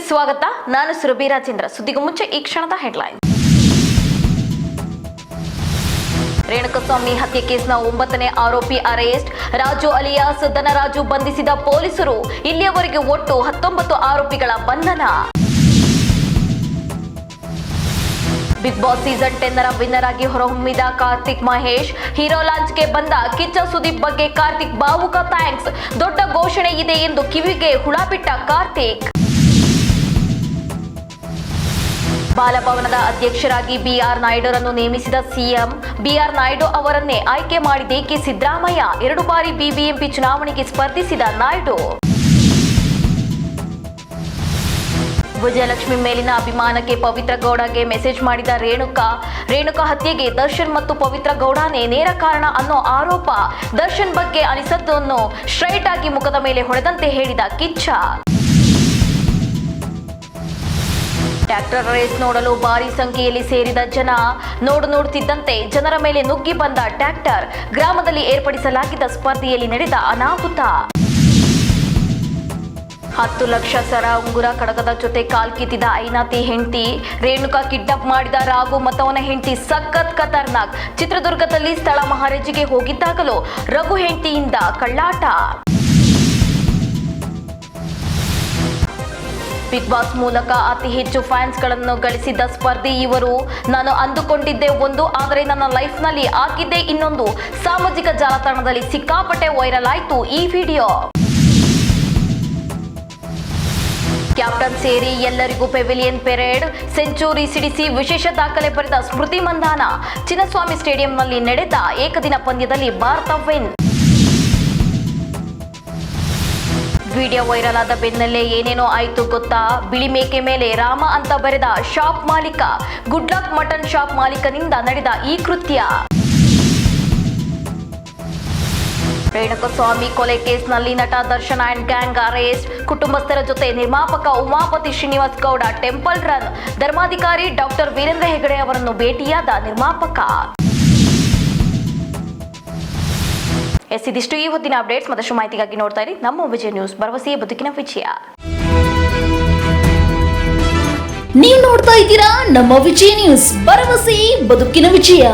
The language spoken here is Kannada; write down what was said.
ಸ್ವಾಗತ. ನಾನು ಸುರಭಿ ರಾಜೇಂದ್ರ. ಸುದ್ದಿಗೂ ಮುಂಚೆ ಈ ಕ್ಷಣದ ಹೆಡ್ಲೈನ್. ರೇಣುಕಸ್ವಾಮಿ ಹತ್ಯೆ ಕೇಸ್ನ 9ನೇ ಆರೋಪಿ ಅರೆಸ್ಟ್. ರಾಜು ಅಲಿಯಾಸ್ ಧನರಾಜು ಬಂಧಿಸಿದ ಪೊಲೀಸರು. ಇಲ್ಲಿಯವರೆಗೆ ಒಟ್ಟು 19 ಆರೋಪಿಗಳ ಬಂಧನ. ಬಿಗ್ ಬಾಸ್ ಸೀಸನ್ 10ರ ವಿನ್ನರ್ ಆಗಿ ಹೊರಹೊಮ್ಮಿದ ಕಾರ್ತಿಕ್ ಮಹೇಶ್. ಹೀರೋ ಲಾಂಚ್ಗೆ ಬಂದ ಕಿಚ್ಚ ಸುದೀಪ್ ಬಗ್ಗೆ ಕಾರ್ತಿಕ್ ಭಾವುಕ ಥ್ಯಾಂಕ್ಸ್. ದೊಡ್ಡ ಘೋಷಣೆ ಇದೆ ಎಂದು ಕಿವಿಗೆ ಹುಳ ಬಿಟ್ಟ ಕಾರ್ತಿಕ್. ಬಾಲಭವನದ ಅಧ್ಯಕ್ಷರಾಗಿ ಬಿಆರ್ ನಾಯ್ಡುರನ್ನು ನೇಮಿಸಿದ ಸಿಎಂ. ಬಿಆರ್ ನಾಯ್ಡು ಅವರನ್ನೇ ಆಯ್ಕೆ ಮಾಡಿದೇಕೆ ಸಿದ್ದರಾಮಯ್ಯ. 2 ಬಾರಿ ಬಿಬಿಎಂಪಿ ಚುನಾವಣೆಗೆ ಸ್ಪರ್ಧಿಸಿದ ನಾಯ್ಡು. ವಿಜಯಲಕ್ಷ್ಮಿ ಮೇಲಿನ ಅಭಿಮಾನಕ್ಕೆ ಪವಿತ್ರ ಗೌಡಗೆ ಮೆಸೇಜ್ ಮಾಡಿದ ರೇಣುಕಾ ಹತ್ಯೆಗೆ ದರ್ಶನ್ ಮತ್ತು ಪವಿತ್ರ ಗೌಡನೇ ನೇರ ಕಾರಣ ಅನ್ನೋ ಆರೋಪ. ದರ್ಶನ್ ಬಗ್ಗೆ ಅನಿಸದ್ದನ್ನು ಸ್ಟ್ರೈಟ್ ಆಗಿ ಮುಖದ ಮೇಲೆ ಹೊಡೆದಂತೆ ಹೇಳಿದ ಕಿಚ್ಚ. ಟ್ರ್ಯಾಕ್ಟರ್ ರೇಸ್ ನೋಡಲು ಭಾರಿ ಸಂಖ್ಯೆಯಲ್ಲಿ ಸೇರಿದ ಜನ. ನೋಡುತ್ತಿದ್ದಂತೆ ಜನರ ಮೇಲೆ ನುಗ್ಗಿ ಬಂದ ಟ್ರ್ಯಾಕ್ಟರ್. ಗ್ರಾಮದಲ್ಲಿ ಏರ್ಪಡಿಸಲಾಗಿದ್ದ ಸ್ಪರ್ಧೆಯಲ್ಲಿ ನಡೆದ ಅನಾಹುತ. 10 ಲಕ್ಷ ಸರ ಉಂಗುರ ಕಡಗದ ಜೊತೆ ಕಾಲ್ಕಿತ್ತಿದ ಐನಾತಿ ಹೆಂಡತಿ. ರೇಣುಕಾ ಕಿಡ್ನಾಪ್ ಮಾಡಿದ ರಾಘು ಮತವನ ಹೆಂಡತಿ ಸಖತ್ ಖತರ್ನಾಕ್. ಚಿತ್ರದುರ್ಗದಲ್ಲಿ ಸ್ಥಳ ಮಹಾರಾಜಿಗೆ ಹೋಗಿದ್ದಾಗಲೂ ರಘು ಹೆಂಡತಿಯಿಂದ ಕಳ್ಳಾಟ. ಬಿಗ್ ಬಾಸ್ ಮೂಲಕ ಅತಿ ಹೆಚ್ಚು ಫ್ಯಾನ್ಸ್ಗಳನ್ನು ಗಳಿಸಿದ್ದ ಸ್ಪರ್ಧಿ ಇವರು. ನಾನು ಅಂದುಕೊಂಡಿದ್ದೆ ಒಂದು, ಆದರೆ ನನ್ನ ಲೈಫ್ನಲ್ಲಿ ಆಗಿದ್ದೇ ಇನ್ನೊಂದು. ಸಾಮಾಜಿಕ ಜಾಲತಾಣದಲ್ಲಿ ಸಿಕ್ಕಾಪಟ್ಟೆ ವೈರಲ್ ಆಯಿತು ಈ ವಿಡಿಯೋ. ಕ್ಯಾಪ್ಟನ್ ಸೇರಿ ಎಲ್ಲರಿಗೂ ಪೆವಿಲಿಯನ್ ಪೆರೇಡ್. ಸೆಂಚುರಿ ಸಿಡಿಸಿ ವಿಶೇಷ ದಾಖಲೆ ಬರೆದ ಸ್ಮೃತಿ ಮಂಧಾನ. ಚಿನ್ನಸ್ವಾಮಿ ಸ್ಟೇಡಿಯಂನಲ್ಲಿ ನಡೆದ ಏಕದಿನ ಪಂದ್ಯದಲ್ಲಿ ಭಾರತ ವಿನ್. ವಿಡಿಯೋ ವೈರಲ್ ಆದ ಬೆನ್ನಲ್ಲೇ ಏನೇನೋ ಆಯ್ತು ಗೊತ್ತಾ. ಬಿಳಿ ಮೇಕೆ ಮೇಲೆ ರಾಮ ಅಂತ ಬರೆದ ಶಾಪ್ ಮಾಲೀಕ. ಗುಡ್ ಲಕ್ ಮಟನ್ ಶಾಪ್ ಮಾಲೀಕನಿಂದ ನಡೆದ ಈ ಕೃತ್ಯ. ರೇಣುಕಸ್ವಾಮಿ ಕೊಲೆ ಕೇಸ್ನಲ್ಲಿ ನಟ ದರ್ಶನ್ ಅಂಡ್ ಗ್ಯಾಂಗ್ ಅರೆಸ್ಟ್. ಕುಟುಂಬಸ್ಥರ ಜೊತೆ ನಿರ್ಮಾಪಕ ಉಮಾಪತಿ ಶ್ರೀನಿವಾಸ್ ಗೌಡ ಟೆಂಪಲ್ ರನ್. ಧರ್ಮಾಧಿಕಾರಿ ಡಾಕ್ಟರ್ ವೀರೇಂದ್ರ ಹೆಗಡೆ ಅವರನ್ನು ಭೇಟಿಯಾದ ನಿರ್ಮಾಪಕ. ಇದಿಷ್ಟು ಈ ಹೊತ್ತಿನ ಅಪ್ಡೇಟ್ಸ್. ಮತ್ತಷ್ಟು ಮಾಹಿತಿಗಾಗಿ ನೋಡ್ತಾ ಇರಿ ನಮ್ಮ ವಿಜಯ ನ್ಯೂಸ್. ಭರವಸೆಯ ಬದುಕಿನ ವಿಜಯ. ನೀವು ನೋಡ್ತಾ ಇದ್ದೀರಾ ನಮ್ಮ ವಿಜಯ ನ್ಯೂಸ್. ಭರವಸೆ ಬದುಕಿನ ವಿಜಯ.